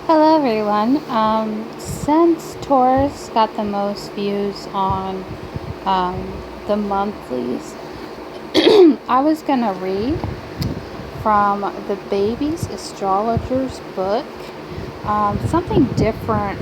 Hello everyone. Since Taurus got the most views on the monthlies, I was gonna read from the Baby's Astrologer's book, something different,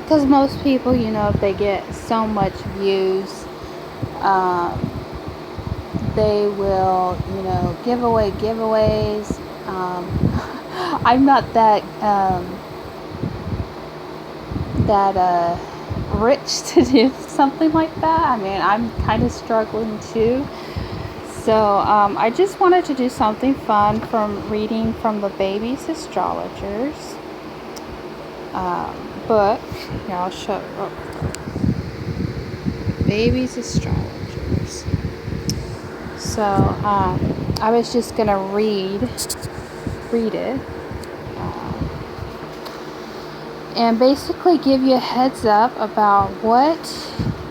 because most people, if they get so much views, um, they will, give away giveaways. I'm not that rich to do something like that. I mean, I'm kind of struggling too. So I just wanted to do something fun from reading from the Baby's Astrologers book. Here, I'll show you. Baby's Astrologers. So I was just gonna read it. And basically give you a heads up about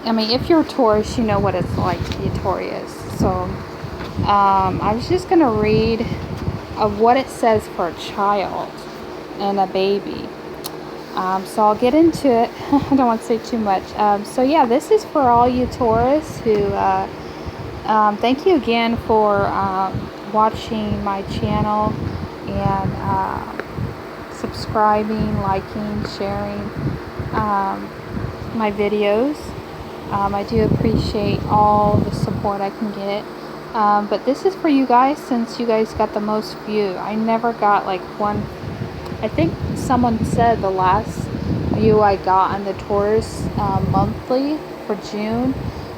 if you're a Taurus, you know what it's like to be a Taurus. So I was just going to read of what it says for a child and a baby. So I'll get into it. I don't want to say too much. So yeah, this is for all you Taurus who, thank you again for watching my channel and subscribing, liking, sharing my videos. I do appreciate all the support I can get. But this is for you guys since you guys got the most view. I never got like one. I think someone said the last view I got on the Taurus monthly for June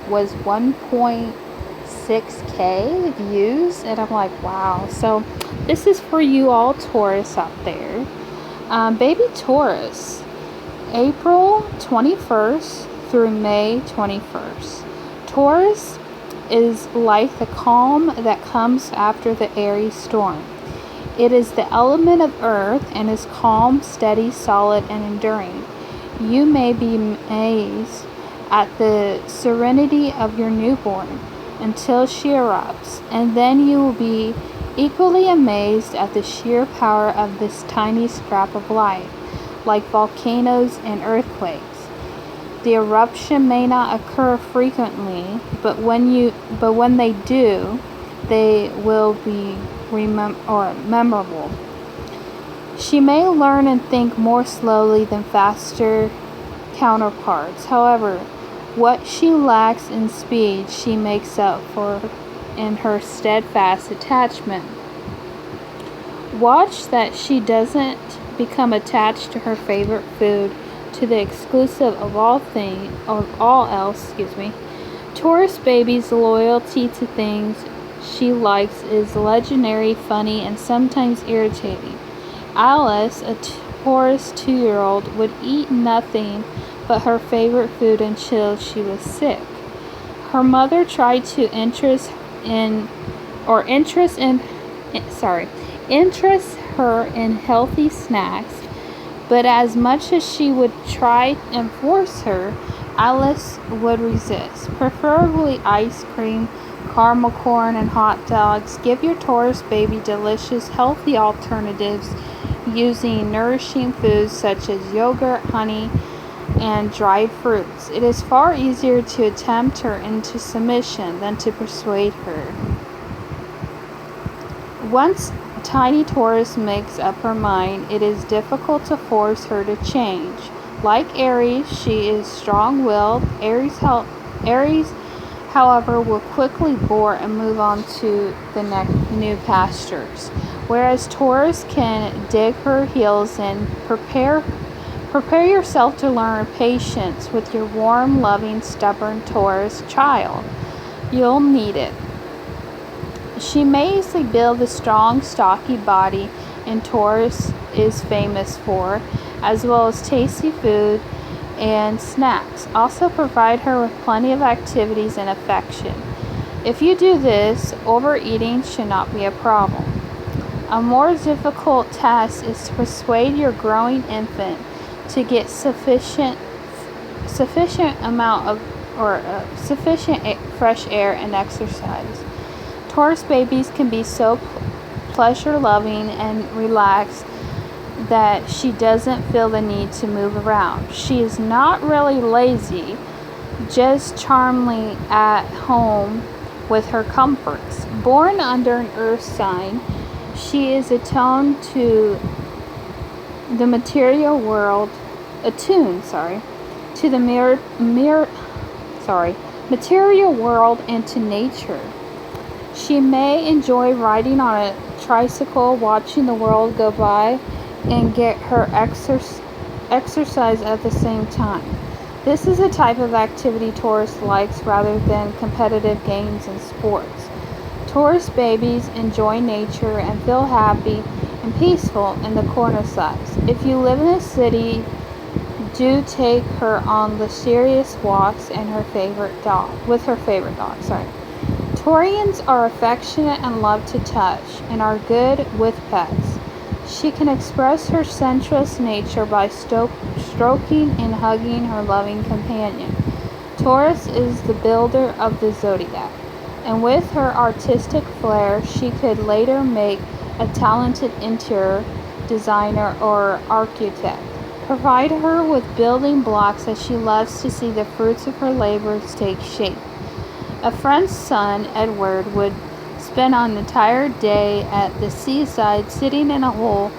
was 1.6K views, and I'm like, wow. So this is for you all Taurus out there. Baby Taurus, April 21st through May 21st. Taurus is like the calm that comes after the Aries storm. It is the element of earth and is calm, steady, solid, and enduring. You may be amazed at the serenity of your newborn until she erupts, and then you will be equally amazed at the sheer power of this tiny scrap of life. Like volcanoes and earthquakes, the eruption may not occur frequently, but when they do, they will be memorable. She may learn and think more slowly than faster counterparts. However, what she lacks in speed, she makes up for in her steadfast attachment. Watch that she doesn't become attached to her favorite food to the exclusive of all else. Taurus baby's loyalty to things she likes is legendary, funny, and sometimes irritating. Alice, a Taurus 2-year-old, would eat nothing but her favorite food until she was sick. Her mother tried to interest her in healthy snacks, but as much as she would try and force her, Alice would resist. Preferably ice cream, caramel corn, and hot dogs. Give your Taurus baby delicious, healthy alternatives using nourishing foods such as yogurt, honey, and dried fruits. It is far easier to tempt her into submission than to persuade her. Once Tiny Taurus makes up her mind, it is difficult to force her to change. Like Aries, she is strong-willed. Aries, however, will quickly bore and move on to the new pastures, whereas Taurus can dig her heels in. Prepare yourself to learn patience with your warm, loving, stubborn Taurus child. You'll need it. She may easily build the strong, stocky body and Taurus is famous for, as well as tasty food and snacks. Also provide her with plenty of activities and affection. If you do this, overeating should not be a problem. A more difficult task is to persuade your growing infant to get sufficient fresh air and exercise. Taurus babies can be so pleasure-loving and relaxed that she doesn't feel the need to move around. She is not really lazy, just charmingly at home with her comforts. Born under an earth sign, she is attuned to the material world, to the material world and to nature. She may enjoy riding on a tricycle, watching the world go by, and get her exercise at the same time. This is a type of activity Taurus likes rather than competitive games and sports. Taurus babies enjoy nature and feel happy and peaceful in the corner size. If you live in a city, do take her on luxurious walks and with her favorite dog. Taurians are affectionate and love to touch and are good with pets. She can express her sensuous nature by stroking and hugging her loving companion. Taurus is the builder of the zodiac, and with her artistic flair, she could later make a talented interior designer or architect. Provide her with building blocks as she loves to see the fruits of her labors take shape. A friend's son, Edward, would spend an entire day at the seaside sitting in a hole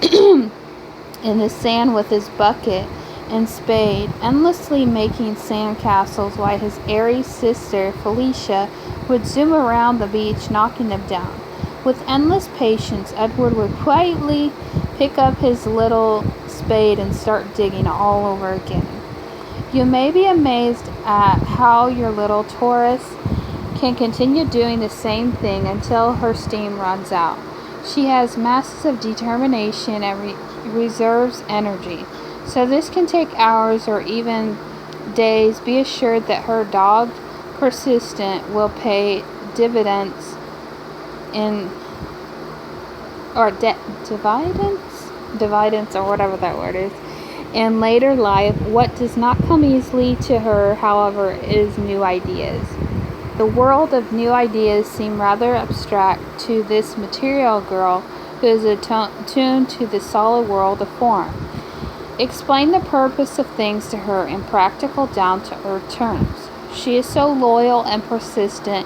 in the sand with his bucket and spade, endlessly making sand castles, while his airy sister, Felicia, would zoom around the beach, knocking them down. With endless patience, Edward would quietly pick up his little spade and start digging all over again. You may be amazed at how your little Taurus can continue doing the same thing until her steam runs out. She has masses of determination and reserves energy, so this can take hours or even days. Be assured that her dogged persistence will pay dividends dividends or whatever that word is. In later life, what does not come easily to her, however, is new ideas. The world of new ideas seem rather abstract to this material girl who is attuned to the solid world of form. Explain the purpose of things to her in practical, down-to-earth terms. She is so loyal and persistent,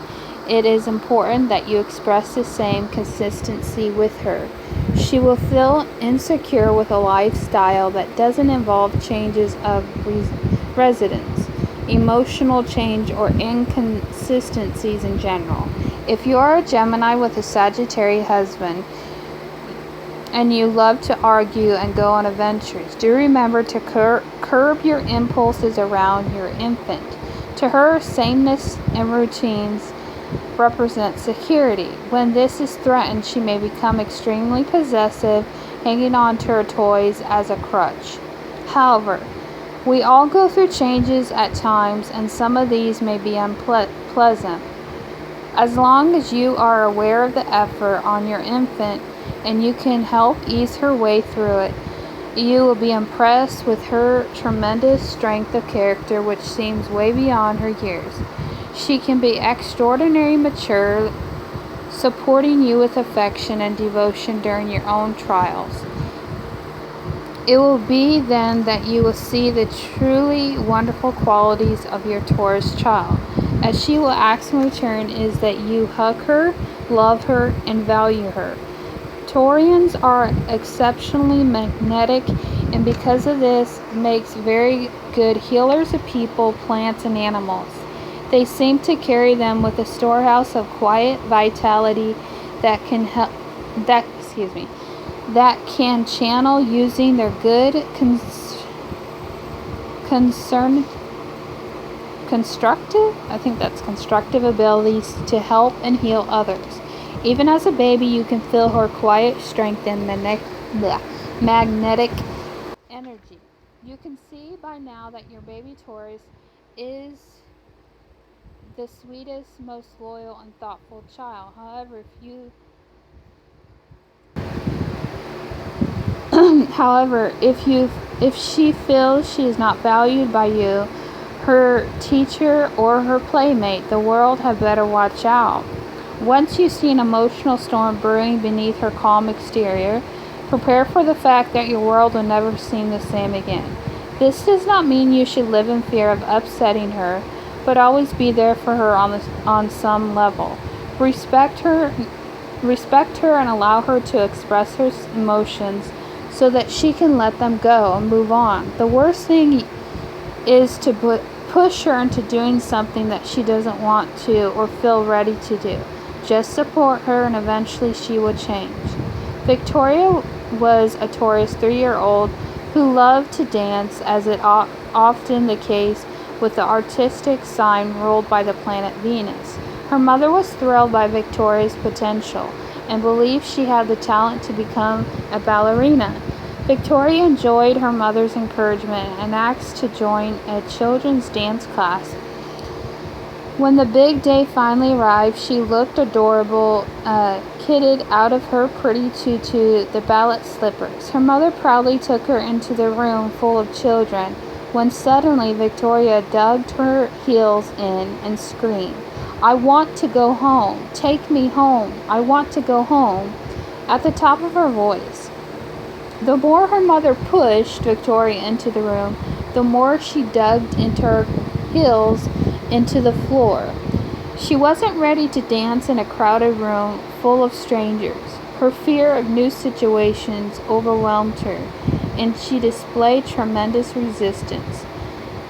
it is important that you express the same consistency with her. She will feel insecure with a lifestyle that doesn't involve changes of residence, emotional change, or inconsistencies in general. If you are a Gemini with a Sagittarius husband and you love to argue and go on adventures, do remember to curb your impulses around your infant. To her, sameness and routines represent security. When this is threatened, she may become extremely possessive, hanging on to her toys as a crutch. However, we all go through changes at times, and some of these may be unpleasant. As long as you are aware of the effort on your infant and you can help ease her way through it, you will be impressed with her tremendous strength of character, which seems way beyond her years. She can be extraordinarily mature, supporting you with affection and devotion during your own trials. It will be then that you will see the truly wonderful qualities of your Taurus child. As she will ask in return is that you hug her, love her, and value her. Taurians are exceptionally magnetic, and because of this, makes very good healers of people, plants, and animals. They seem to carry them with a storehouse of quiet vitality that can channel using their good constructive abilities to help and heal others. Even as a baby, you can feel her quiet strength and magnetic energy. You can see by now that your baby Taurus is the sweetest, most loyal, and thoughtful child. However, if she feels she is not valued by you, her teacher, or her playmate, the world had better watch out. Once you see an emotional storm brewing beneath her calm exterior, Prepare for the fact that your world will never seem the same again. This does not mean you should live in fear of upsetting her, but always be there for her on some level. Respect her and allow her to express her emotions so that she can let them go and move on. The worst thing is to push her into doing something that she doesn't want to or feel ready to do. Just support her and eventually she will change. Victoria was a Taurus 3-year-old who loved to dance, as is often the case with the artistic sign ruled by the planet Venus. Her mother was thrilled by Victoria's potential and believed she had the talent to become a ballerina. Victoria enjoyed her mother's encouragement and asked to join a children's dance class. When the big day finally arrived, she looked adorable, kitted out of her pretty tutu, the ballet slippers. Her mother proudly took her into the room full of children, when suddenly Victoria dug her heels in and screamed, "I want to go home! Take me home! I want to go home!" at the top of her voice. The more her mother pushed Victoria into the room, the more she dug into her heels into the floor. She wasn't ready to dance in a crowded room full of strangers. Her fear of new situations overwhelmed her, and she displayed tremendous resistance.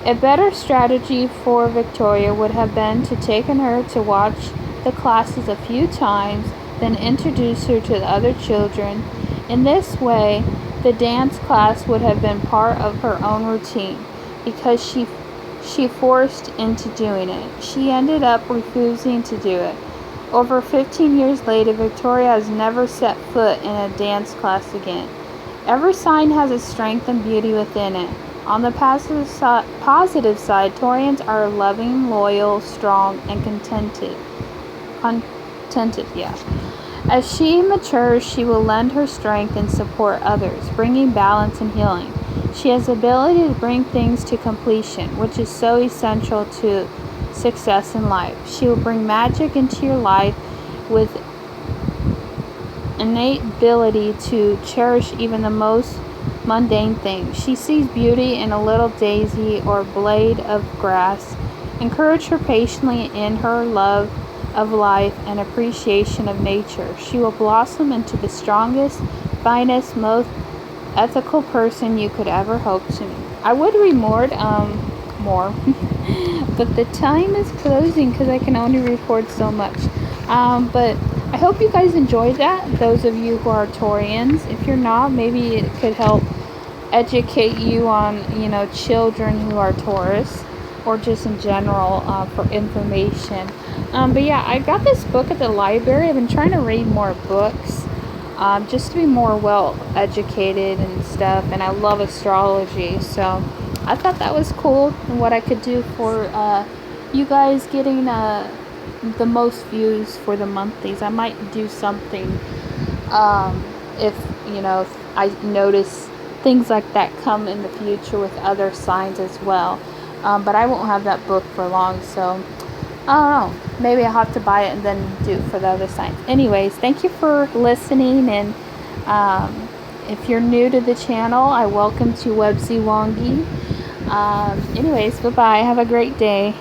A better strategy for Victoria would have been to take her to watch the classes a few times, then introduce her to the other children. In this way, the dance class would have been part of her own routine, because she forced into doing it. She ended up refusing to do it. Over 15 years later, Victoria has never set foot in a dance class again. Every sign has a strength and beauty within it. On the positive side, Taurians are loving, loyal, strong, and contented. As she matures, she will lend her strength and support others, bringing balance and healing. She has the ability to bring things to completion, which is so essential to success in life. She will bring magic into your life with innate ability to cherish even the most mundane things. She sees beauty in a little daisy or blade of grass. Encourage her patiently in her love of life and appreciation of nature. She will blossom into the strongest, finest, most ethical person you could ever hope to meet. I would read more, but the time is closing because I can only record so much. But I hope you guys enjoyed that. Those of you who are Taurians, if you're not, maybe it could help educate you on, children who are Taurus, or just in general for information. But yeah, I got this book at the library. I've been trying to read more books. Just to be more well educated and stuff, and I love astrology, so I thought that was cool and what I could do for you guys getting the most views for the monthlies. I might do something if I notice things like that come in the future with other signs as well, but I won't have that book for long, so I don't know. Maybe I'll have to buy it and then do it for the other signs. Anyways, thank you for listening. And if you're new to the channel, I welcome to Websy Wongi. Anyways, bye-bye. Have a great day.